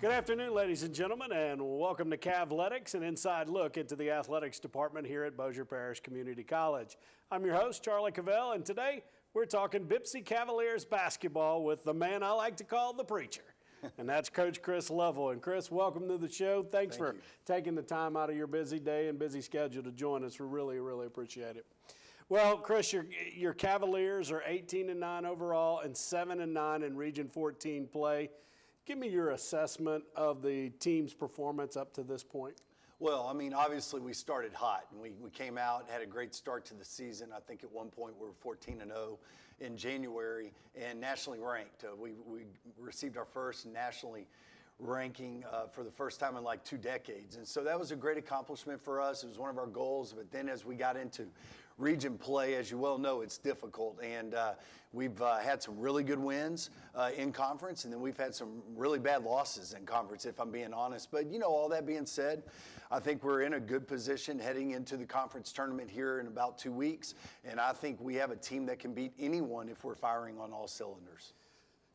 Good afternoon, ladies and gentlemen, and welcome to Cavletics, an inside look into the athletics department here at Bossier Parish Community College. I'm your host, Charlie Cavell, and today we're talking Bipsy Cavaliers basketball with the man I like to call the preacher, and that's Coach Chris Lovell. And Chris, welcome to the show. Thanks for taking the time out of your busy day and busy schedule to join us. We really appreciate it. Well, Chris, your Cavaliers are 18-9 overall and 7-9 in Region 14 play. Give me your assessment of the team's performance up to this point. Well, I mean, obviously we started hot, and we came out, had a great start to the season. I think at one point we were 14-0 in January and nationally ranked. We received our first nationally ranking for the first time in like 2 decades. And so that was a great accomplishment for us. It was one of our goals. But then as we got into region play, as you well know, it's difficult. And we've had some really good wins in conference, and then we've had some really bad losses in conference, if I'm being honest. But, you know, all that being said, I think we're in a good position heading into the conference tournament here in about 2 weeks. And I think we have a team that can beat anyone if we're firing on all cylinders.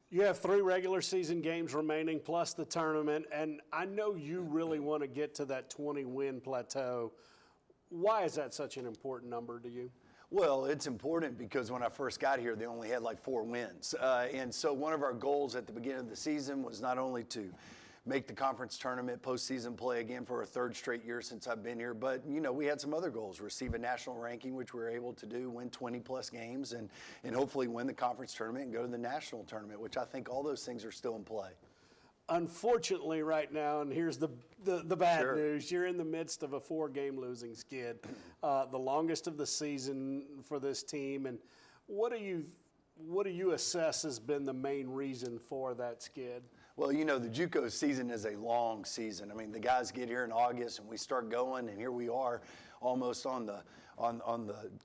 You have 3 regular season games remaining plus the tournament, and I know you really want to get to that 20-win plateau. Why is that such an important number to you? Well, it's important because when I first got here, they only had like 4 wins. And so one of our goals at the beginning of the season was not only to make the conference tournament, postseason play again for a 3rd straight year since I've been here. But, you know, we had some other goals, receive a national ranking, which we were able to do, win 20-plus games, and hopefully win the conference tournament and go to the national tournament, which I think all those things are still in play. Unfortunately right now, and here's the bad news, you're in the midst of a 4-game losing skid, the longest of the season for this team. And what do you assess has been the main reason for that skid? Well, you know, the JUCO season is a long season. I mean, the guys get here in August and we start going, and here we are almost on the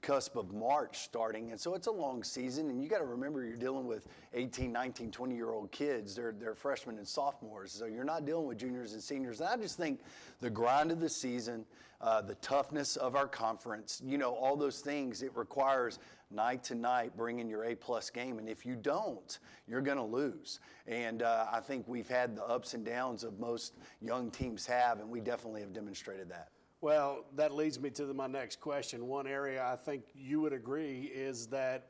cusp of March starting. And so it's a long season, and you got to remember you're dealing with 18, 19, 20-year-old kids. They're freshmen and sophomores, so you're not dealing with juniors and seniors. And I just think the grind of the season, the toughness of our conference, you know, all those things, it requires night to night bringing your A-plus game. And if you don't, you're going to lose. And I think we've had the ups and downs of most young teams have, and we definitely have demonstrated that. Well, that leads me to my next question. One area I think you would agree is that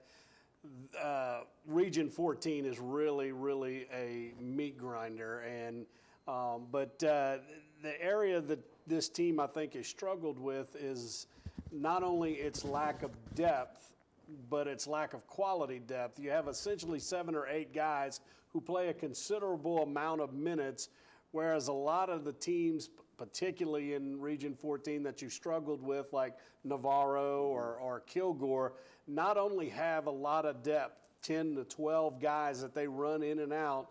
Region 14 is really a meat grinder. And but the area that this team I think has struggled with is not only its lack of depth, but its lack of quality depth. You have essentially 7 or 8 guys who play a considerable amount of minutes, whereas a lot of the teams, particularly in Region 14 that you struggled with, like Navarro or Kilgore, not only have a lot of depth, 10 to 12 guys that they run in and out,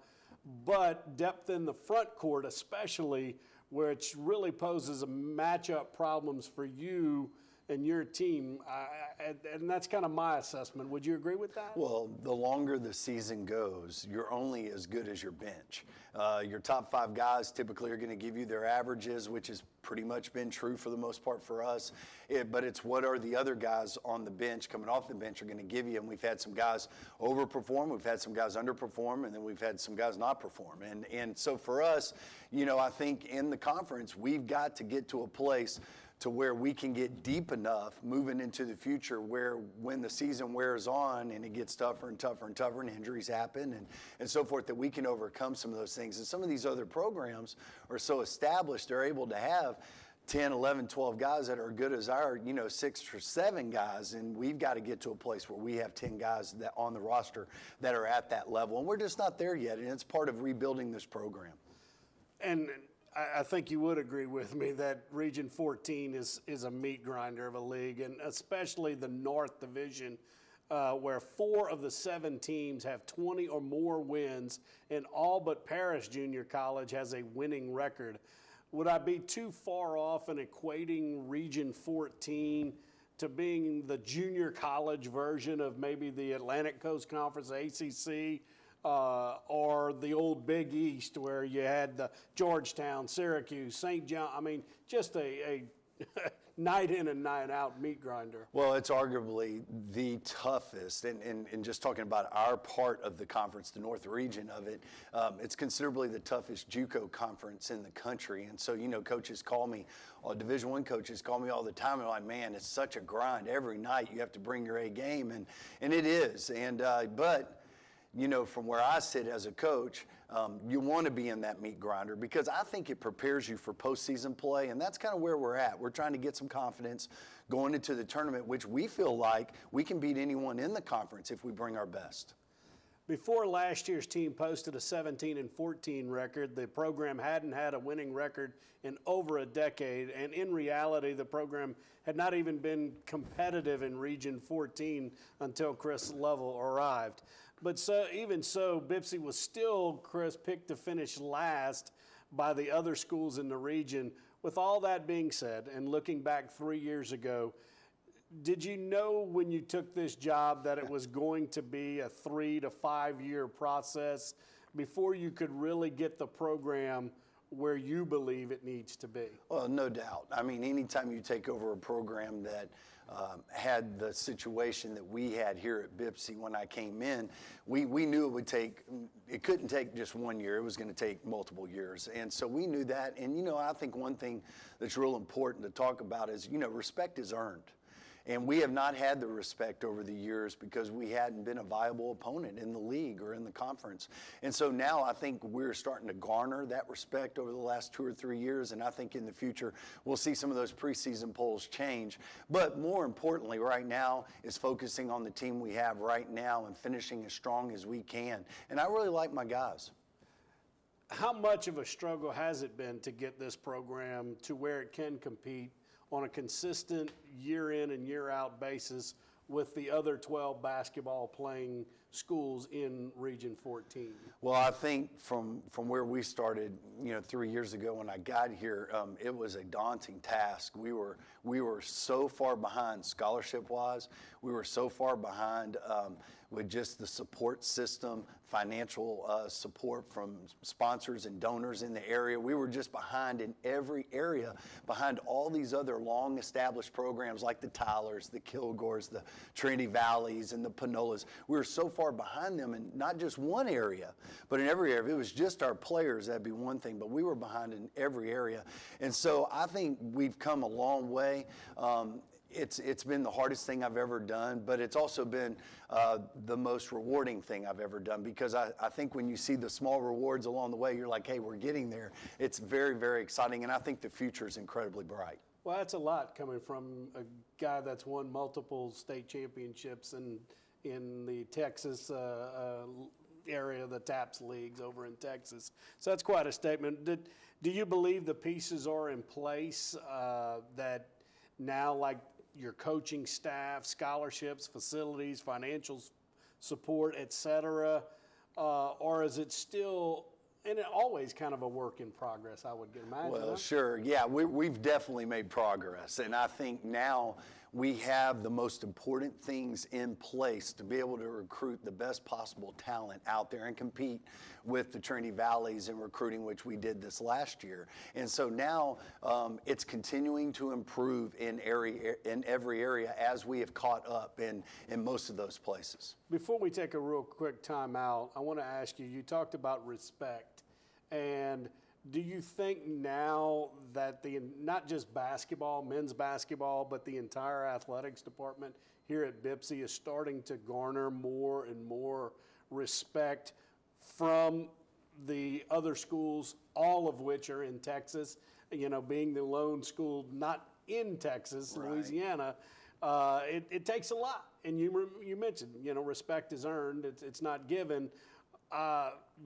but depth in the front court especially, which really poses a matchup problems for you and your team, and that's kind of my assessment. Would you agree with that? Well, the longer the season goes, you're only as good as your bench. Your top 5 guys typically are going to give you their averages, which has pretty much been true for the most part for us. But it's what are the other guys on the bench, coming off the bench, are going to give you. And we've had some guys overperform, we've had some guys underperform, and then we've had some guys not perform. And so for us, you know, I think in the conference, we've got to get to a place to where we can get deep enough moving into the future where when the season wears on and it gets tougher and tougher and tougher and injuries happen and so forth, that we can overcome some of those things. And some of these other programs are so established, they're able to have 10, 11, 12 guys that are good as our, 6 or 7 guys, and we've got to get to a place where we have 10 guys that on the roster that are at that level. And we're just not there yet, and it's part of rebuilding this program. And I think you would agree with me that Region 14 is a meat grinder of a league, and especially the North Division, where 4 of the 7 teams have 20 or more wins, and all but Parish Junior College has a winning record. Would I be too far off in equating Region 14 to being the junior college version of maybe the Atlantic Coast Conference, ACC, or the old Big East where you had the Georgetown, Syracuse, St. John? I mean, just a night in and night out meat grinder. Well, it's arguably the toughest, and just talking about our part of the conference, the North region of it, it's considerably the toughest JUCO conference in the country. And so, coaches call me, Division I coaches call me all the time, and they're like, man, it's such a grind. Every night you have to bring your A game, and it is. But from where I sit as a coach, you want to be in that meat grinder because I think it prepares you for postseason play, and that's kind of where we're at. We're trying to get some confidence going into the tournament, which we feel like we can beat anyone in the conference if we bring our best. Before last year's team posted a 17-14 record, the program hadn't had a winning record in over a decade, and in reality, the program had not even been competitive in Region 14 until Chris Lovell arrived. But even so, Bipsy was still, Chris, picked to finish last by the other schools in the region. With all that being said, and looking back 3 years ago, did you know when you took this job that it was going to be a 3 to 5 year process before you could really get the program where you believe it needs to be? Well, no doubt. I mean, anytime you take over a program that had the situation that we had here at Bipsy when I came in, we knew it couldn't take just 1 year. It was going to take multiple years. And so we knew that. And, I think one thing that's real important to talk about is, respect is earned. And we have not had the respect over the years because we hadn't been a viable opponent in the league or in the conference. And so now I think we're starting to garner that respect over the last 2 or 3 years. And I think in the future, we'll see some of those preseason polls change. But more importantly, right now is focusing on the team we have right now and finishing as strong as we can. And I really like my guys. How much of a struggle has it been to get this program to where it can compete on a consistent year in and year out basis with the other 12 basketball playing schools in Region 14? Well, I think from where we started, 3 years ago when I got here, it was a daunting task. We were so far behind scholarship-wise. We were so far behind with just the support system, financial support from sponsors and donors in the area. We were just behind in every area, behind all these other long-established programs like the Tylers, the Kilgores, the Trinity Valleys, and the Panolas. We were so far behind them in not just one area, but in every area. If it was just our players, that'd be one thing, but we were behind in every area. And so I think we've come a long way. It's been the hardest thing I've ever done, but it's also been the most rewarding thing I've ever done because I think when you see the small rewards along the way, you're like, hey, we're getting there. It's very, very exciting, and I think the future is incredibly bright. Well, that's a lot coming from a guy that's won multiple state championships in the Texas area, the TAPS leagues over in Texas. So that's quite a statement. Do you believe the pieces are in place that now, like your coaching staff, scholarships, facilities, financial support, et cetera, or is it still, and it always kind of a work in progress, I would imagine? Well, sure. Yeah, we've definitely made progress. And I think now we have the most important things in place to be able to recruit the best possible talent out there and compete with the Trinity Valleys in recruiting, which we did this last year. And so now it's continuing to improve in every area as we have caught up in most of those places. Before we take a real quick time out, I want to ask you, you talked about respect. And do you think now that not just basketball, men's basketball, but the entire athletics department here at Bipsy is starting to garner more and more respect from the other schools, all of which are in Texas, being the lone school not in Texas, right. Louisiana, it takes a lot. And you mentioned, respect is earned, it's not given.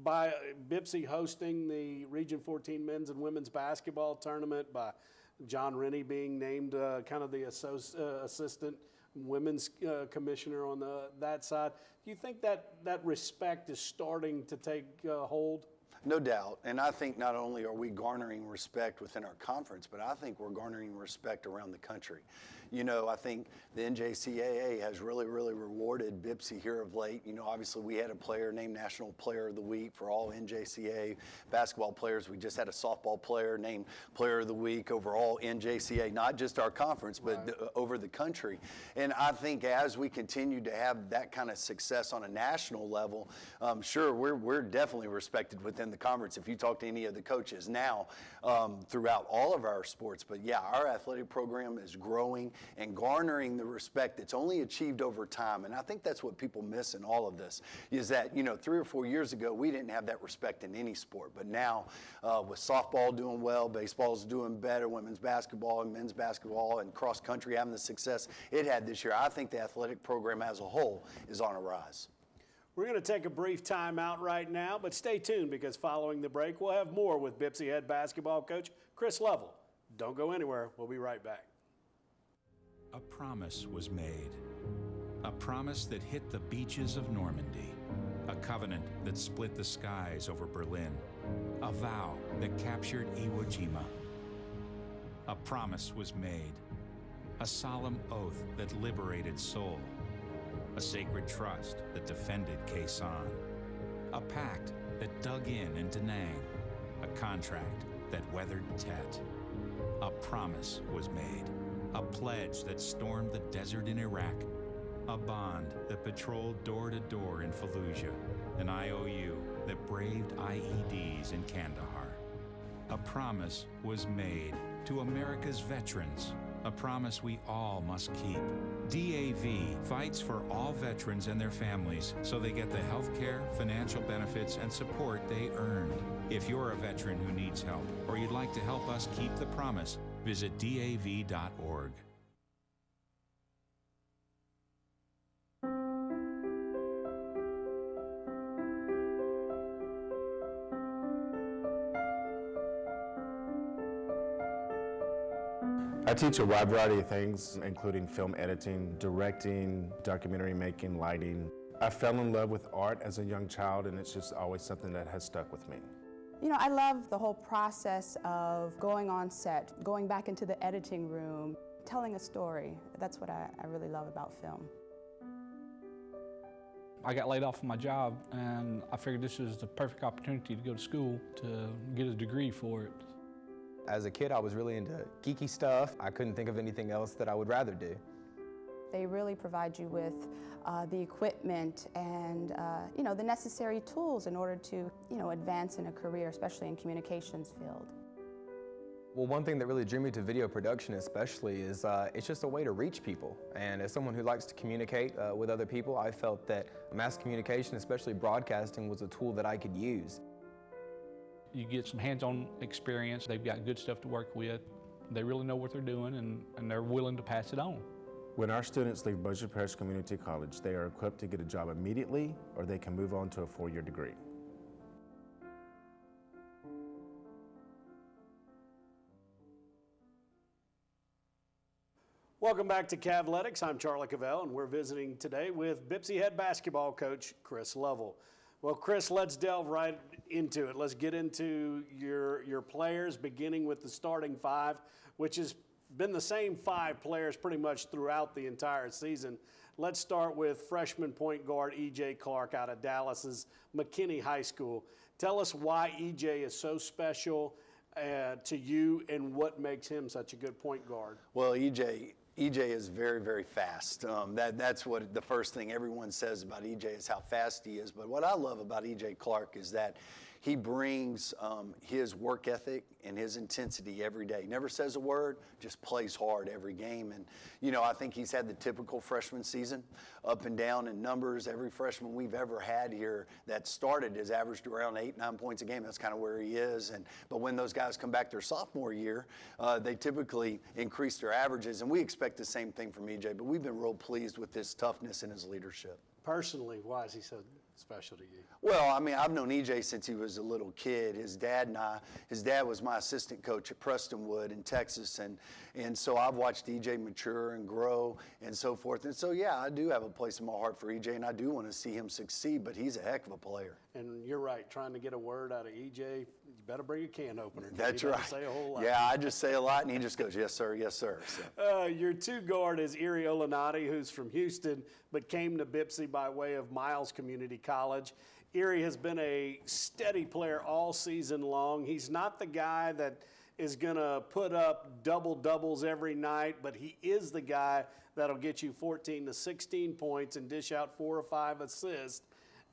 By Bipsy hosting the Region 14 men's and women's basketball tournament, by John Rennie being named kind of the assistant women's commissioner on that side. Do you think that respect is starting to take hold? No doubt. And I think not only are we garnering respect within our conference, but I think we're garnering respect around the country. You know, I think the NJCAA has really, really rewarded BIPSI here of late. You know, obviously we had a player named National Player of the Week for all NJCAA basketball players. We just had a softball player named Player of the Week over all NJCAA, not just our conference, but over the country. And I think as we continue to have that kind of success on a national level, sure, we're definitely respected within the conference if you talk to any of the coaches now throughout all of our sports. But yeah, our athletic program is growing and garnering the respect that's only achieved over time. And I think that's what people miss in all of this, is that, you know, 3 or 4 years ago, we didn't have that respect in any sport. But now with softball doing well, baseball's doing better, women's basketball and men's basketball and cross country having the success it had this year, I think the athletic program as a whole is on a rise. We're going to take a brief time out right now, but stay tuned because following the break, we'll have more with BIPSI head basketball coach Chris Lovell. Don't go anywhere. We'll be right back. A promise was made. A promise that hit the beaches of Normandy. A covenant that split the skies over Berlin. A vow that captured Iwo Jima. A promise was made. A solemn oath that liberated Seoul. A sacred trust that defended Quezon. A pact that dug in Da Nang. A contract that weathered Tet. A promise was made. A pledge that stormed the desert in Iraq. A bond that patrolled door to door in Fallujah. An IOU that braved IEDs in Kandahar. A promise was made to America's veterans. A promise we all must keep. DAV fights for all veterans and their families so they get the health care, financial benefits, and support they earned. If you're a veteran who needs help or you'd like to help us keep the promise, visit DAV.org. I teach a wide variety of things, including film editing, directing, documentary making, lighting. I fell in love with art as a young child, and it's just always something that has stuck with me. You know, I love the whole process of going on set, going back into the editing room, telling a story. That's what I really love about film. I got laid off from my job, and I figured this was the perfect opportunity to go to school to get a degree for it. As a kid, I was really into geeky stuff. I couldn't think of anything else that I would rather do. They really provide you with the equipment and you know, the necessary tools in order to, you know, advance in a career, especially in communications field. Well, one thing that really drew me to video production especially is it's just a way to reach people. And as someone who likes to communicate with other people, I felt that mass communication, especially broadcasting, was a tool that I could use. You get some hands-on experience. They've got good stuff to work with. They really know what they're doing, and they're willing to pass it on. When our students leave Bossier Parish Community College, they are equipped to get a job immediately, or they can move on to a 4-year degree. Welcome back to Cavletics. I'm Charlie Cavell, and we're visiting today with BIPSI head basketball coach Chris Lovell. Well, Chris, let's delve right into it. Let's get into your players, beginning with the starting 5, which has been the same 5 players pretty much throughout the entire season. Let's start with freshman point guard E.J. Clark out of Dallas's McKinney High School. Tell us why E.J. is so special to you and what makes him such a good point guard. Well, EJ is very, very fast. That's what the first thing everyone says about EJ is how fast he is. But what I love about EJ Clark is that he brings his work ethic and his intensity every day. Never says a word, just plays hard every game. And, you know, I think he's had the typical freshman season, up and down in numbers. Every freshman we've ever had here that started has averaged around 8-9 points a game. That's kind of where he is. But when those guys come back their sophomore year, they typically increase their averages. And we expect the same thing from EJ. But we've been real pleased with his toughness and his leadership. Personally, why is he special to you? Well, I mean, I've known EJ since he was a little kid. His dad was my assistant coach at Prestonwood in Texas, and so I've watched EJ mature and grow and so forth. And so, yeah, I do have a place in my heart for EJ, and I do want to see him succeed, but he's a heck of a player. And you're right, trying to get a word out of EJ, you better bring a can opener. That's He doesn't right. Say a whole lot. Yeah, I just say a lot, and he just goes, yes, sir, yes, sir. So. Your two guard is Erie Olenati, who's from Houston, but came to Bipsy by way of Miles Community College. Erie has been a steady player all season long. He's not the guy that is going to put up double-doubles every night, but he is the guy that'll get you 14 to 16 points and dish out 4 or 5 assists.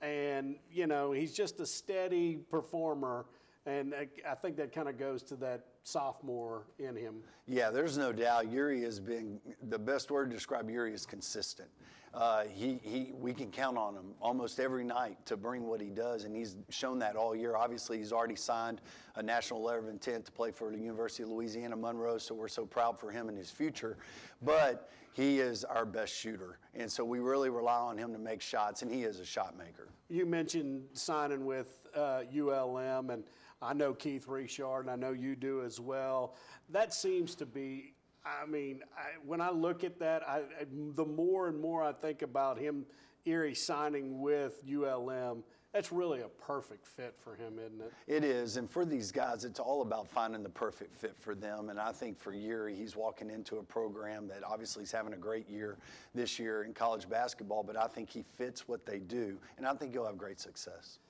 And, you know, he's just a steady performer, and I think that kind of goes to that sophomore in him. Yeah, there's no doubt. Yuri has been, the best word to describe Yuri is consistent. We can count on him almost every night to bring what he does, and he's shown that all year. Obviously, he's already signed a national letter of intent to play for the University of Louisiana Monroe, so we're so proud for him and his future. But he is our best shooter, and so we really rely on him to make shots, and he is a shot maker. You mentioned signing with ULM, and I know Keith Richard, and I know you do as well. That seems to be, I mean, when I look at that, the more and more I think about him, Erie signing with ULM, that's really a perfect fit for him, isn't it? It is, and for these guys, it's all about finding the perfect fit for them. And I think for Yuri, he's walking into a program that obviously is having a great year this year in college basketball, but I think he fits what they do, and I think he'll have great success.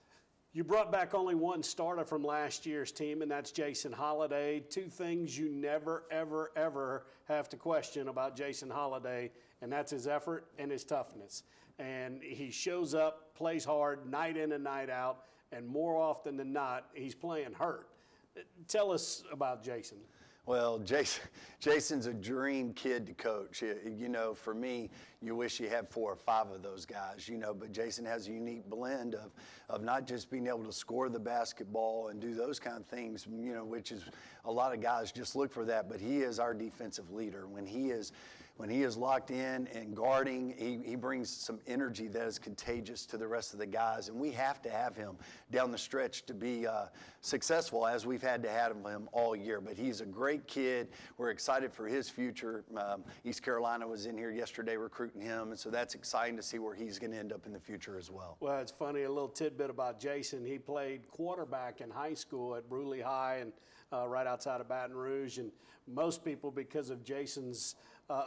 You brought back only one starter from last year's team, and that's Jason Holliday. Two things you never, ever, ever have to question about Jason Holliday, and that's his effort and his toughness. And he shows up, plays hard, night in and night out, and more often than not, he's playing hurt. Tell us about Jason. Well, Jason's a dream kid to coach. You know, for me, you wish you had 4 or 5 of those guys, you know, but Jason has a unique blend of not just being able to score the basketball and do those kind of things, you know, which is a lot of guys just look for that, but he is our defensive leader. When he is locked in and guarding, he brings some energy that is contagious to the rest of the guys, and we have to have him down the stretch to be successful, as we've had to have him all year. But he's a great kid. We're excited for his future. East Carolina was in here yesterday recruiting him, and so that's exciting to see where he's going to end up in the future as well. Well, it's funny, a little tidbit about Jason. He played quarterback in high school at Bruley High and right outside of Baton Rouge, and most people, because of Jason's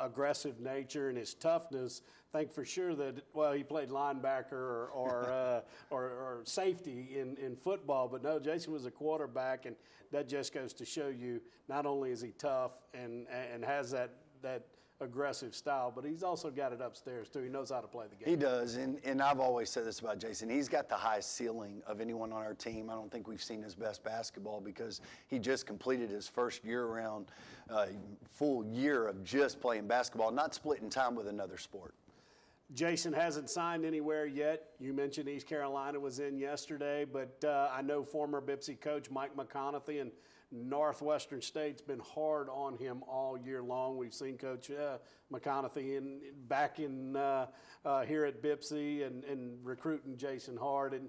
aggressive nature and his toughness, think for sure that, well, he played linebacker or safety in football, but no, Jason was a quarterback, and that just goes to show you not only is he tough and has that aggressive style, but he's also got it upstairs too. He knows how to play the game. He does, and I've always said this about Jason. He's got the highest ceiling of anyone on our team. I don't think we've seen his best basketball because he just completed his first year-round full year of just playing basketball, not splitting time with another sport. Jason hasn't signed anywhere yet. You mentioned East Carolina was in yesterday, but I know former Bipsy coach Mike McConaughey and Northwestern State's been hard on him all year long. We've seen Coach McConaughey back in here at Bipsy and recruiting Jason hard. And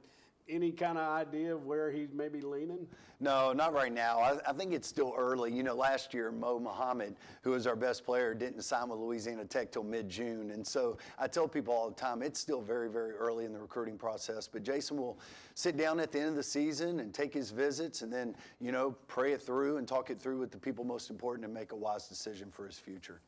any kind of idea of where he may be leaning? No, not right now. I think it's still early. You know, last year, Mo Muhammad, who was our best player, didn't sign with Louisiana Tech till mid-June. And so I tell people all the time, it's still very, very early in the recruiting process. But Jason will sit down at the end of the season and take his visits and then, you know, pray it through and talk it through with the people most important and make a wise decision for his future.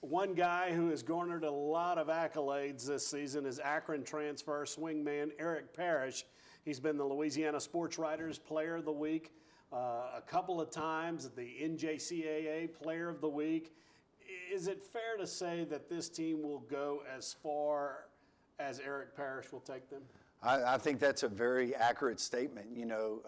One guy who has garnered a lot of accolades this season is Akron transfer swingman Eric Parrish. He's been the Louisiana Sports Writers Player of the Week a couple of times, the NJCAA Player of the Week. Is it fair to say that this team will go as far as Eric Parrish will take them? I think that's a very accurate statement. You know,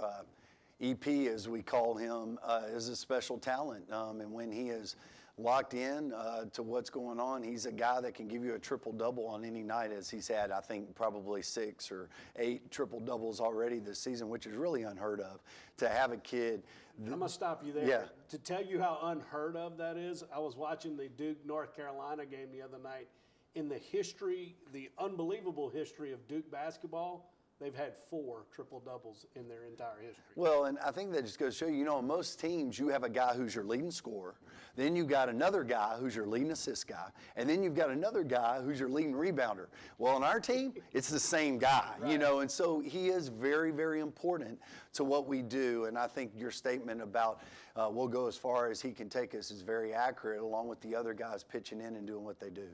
EP, as we call him, is a special talent. And when he is locked in to what's going on, he's a guy that can give you a triple-double on any night, as he's had, I think, probably 6 or 8 triple-doubles already this season, which is really unheard of. To have a kid... I'm going to stop you there. Yeah. To tell you how unheard of that is, I was watching the Duke-North Carolina game the other night. In the history, the unbelievable history of Duke basketball, they've had 4 triple-doubles in their entire history. Well, and I think that just goes to show you, on most teams, you have a guy who's your leading scorer, then you've got another guy who's your leading assist guy, and then you've got another guy who's your leading rebounder. Well, on our team, it's the same guy, and so he is very, very important to what we do, and I think your statement about we'll go as far as he can take us is very accurate, along with the other guys pitching in and doing what they do.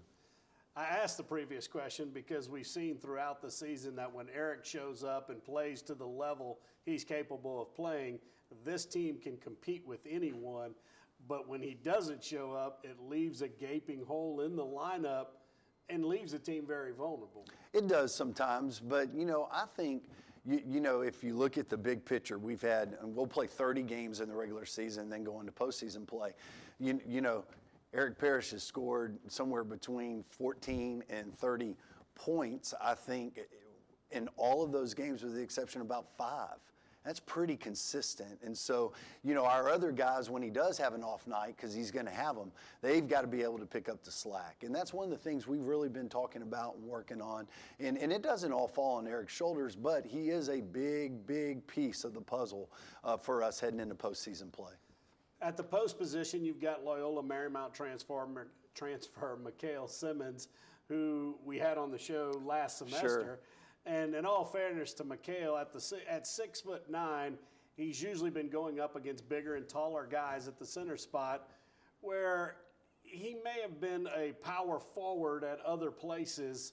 I asked the previous question because we've seen throughout the season that when Eric shows up and plays to the level he's capable of playing, this team can compete with anyone. But when he doesn't show up, it leaves a gaping hole in the lineup and leaves the team very vulnerable. It does sometimes, but, I think, if you look at the big picture, we'll play 30 games in the regular season, then go into postseason play. Eric Parrish has scored somewhere between 14 and 30 points, I think, in all of those games with the exception of about 5. That's pretty consistent. And so, our other guys, when he does have an off night, because he's going to have them, they've got to be able to pick up the slack. And that's one of the things we've really been talking about and working on. And it doesn't all fall on Eric's shoulders, but he is a big, big piece of the puzzle for us heading into postseason play. At the post position, you've got Loyola Marymount transfer Mikhail Simmons, who we had on the show last semester. Sure. And in all fairness to Mikhail, at 6'9", he's usually been going up against bigger and taller guys at the center spot, where he may have been a power forward at other places.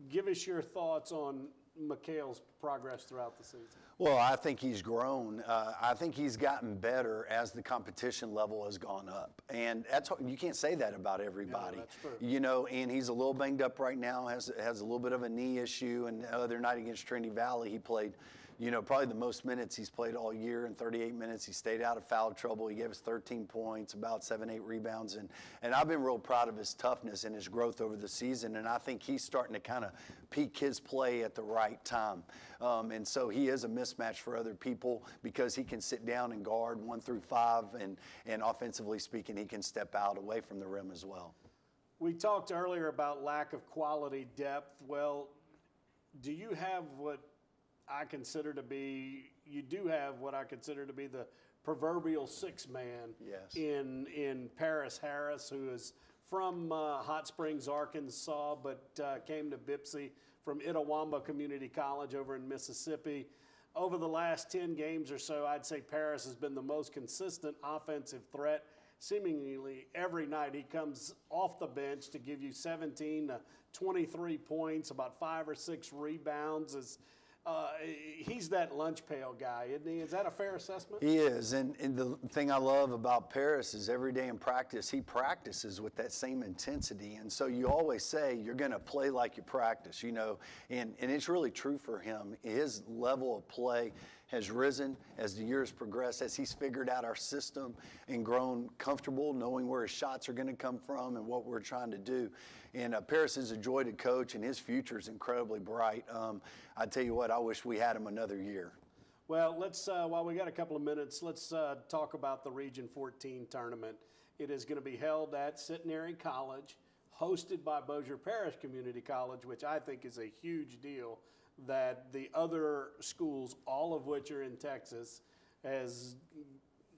Give us your thoughts on Mikhail's progress throughout the season. Well, I think he's grown. I think he's gotten better as the competition level has gone up. And you can't say that about everybody. No, that's true. And he's a little banged up right now, has a little bit of a knee issue. And the other night against Trinity Valley, he played, probably the most minutes he's played all year. In 38 minutes, he stayed out of foul trouble. He gave us 13 points, about 7-8 rebounds. And I've been real proud of his toughness and his growth over the season. And I think he's starting to kind of peak his play at the right time. And so he is a mismatch for other people because he can sit down and guard 1 through 5. And offensively speaking, he can step out away from the rim as well. We talked earlier about lack of quality depth. Well, do you have what I consider to be the proverbial 6-man in Paris Harris, who is from Hot Springs, Arkansas, but came to Bipsy from Itawamba Community College over in Mississippi. Over the last 10 games or so, I'd say Paris has been the most consistent offensive threat. Seemingly every night he comes off the bench to give you 17 to 23 points, about 5 or 6 rebounds. He's that lunch pail guy, isn't he? Is that a fair assessment? He is, and the thing I love about Paris is every day in practice, he practices with that same intensity, and so you always say you're going to play like you practice, and it's really true for him. His level of play has risen as the years progress, as he's figured out our system and grown comfortable knowing where his shots are going to come from and what we're trying to do. And Paris is a joy to coach, and his future is incredibly bright. I tell you what, I wish we had him another year. Well, let's while we got a couple of minutes, let's talk about the Region 14 tournament. It is going to be held at Centenary College, hosted by Bossier Parish Community College, which I think is a huge deal that the other schools, all of which are in Texas, has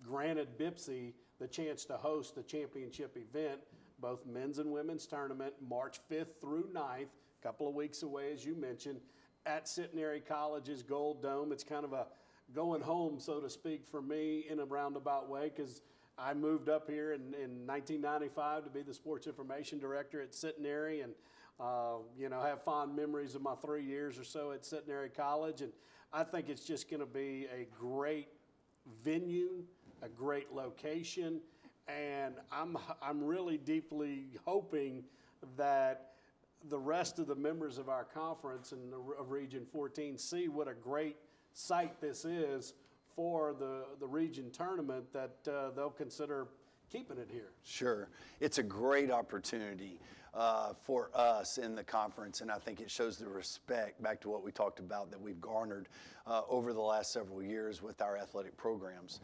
granted Bipsy the chance to host a championship event, both men's and women's tournament, March 5th through 9th, a couple of weeks away, as you mentioned, at Centenary College's Gold Dome. It's kind of a going home, so to speak, for me in a roundabout way, because I moved up here in 1995 to be the sports information director at Centenary, and have fond memories of my 3 years or so at Centenary College. And I think it's just going to be a great venue, a great location, and I'm really deeply hoping that the rest of the members of our conference and of Region 14 see what a great site this is for the region tournament, that they'll consider keeping it here. Sure. It's a great opportunity for us in the conference, and I think it shows the respect, back to what we talked about, that we've garnered over the last several years with our athletic programs.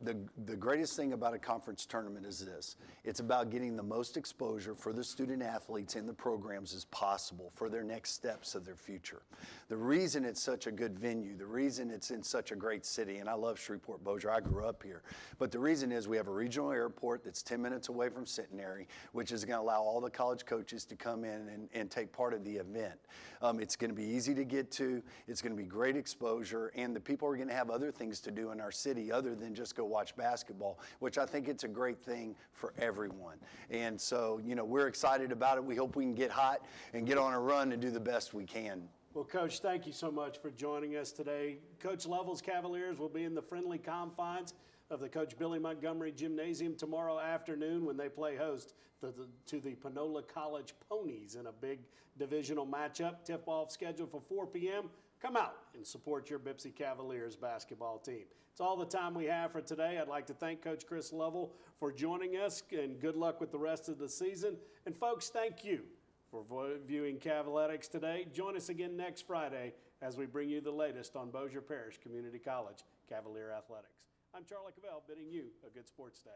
the greatest thing about a conference tournament is this. It's about getting the most exposure for the student athletes in the programs as possible for their next steps of their future. The reason it's such a good venue, the reason it's in such a great city, and I love Shreveport-Bossier, I grew up here, but the reason is we have a regional airport that's 10 minutes away from Centenary, which is going to allow all the college coaches to come in and take part of the event. It's going to be easy to get to, it's going to be great exposure, and the people are going to have other things to do in our city other than just go watch basketball, which I think it's a great thing for everyone. And so, you know, we're excited about it. We hope we can get hot and get on a run and do the best we can. Well, Coach, thank you so much for joining us today. Coach Lovell's Cavaliers will be in the friendly confines of the Coach Billy Montgomery Gymnasium tomorrow afternoon when they play host to the Panola College Ponies in a big divisional matchup. Tip-off scheduled for 4 p.m. Come out and support your Bipsy Cavaliers basketball team. It's all the time we have for today. I'd like to thank Coach Chris Lovell for joining us, and good luck with the rest of the season. And folks, thank you for viewing Cavletics today. Join us again next Friday as we bring you the latest on Bossier Parish Community College Cavalier Athletics. I'm Charlie Cavell, bidding you a good sports day.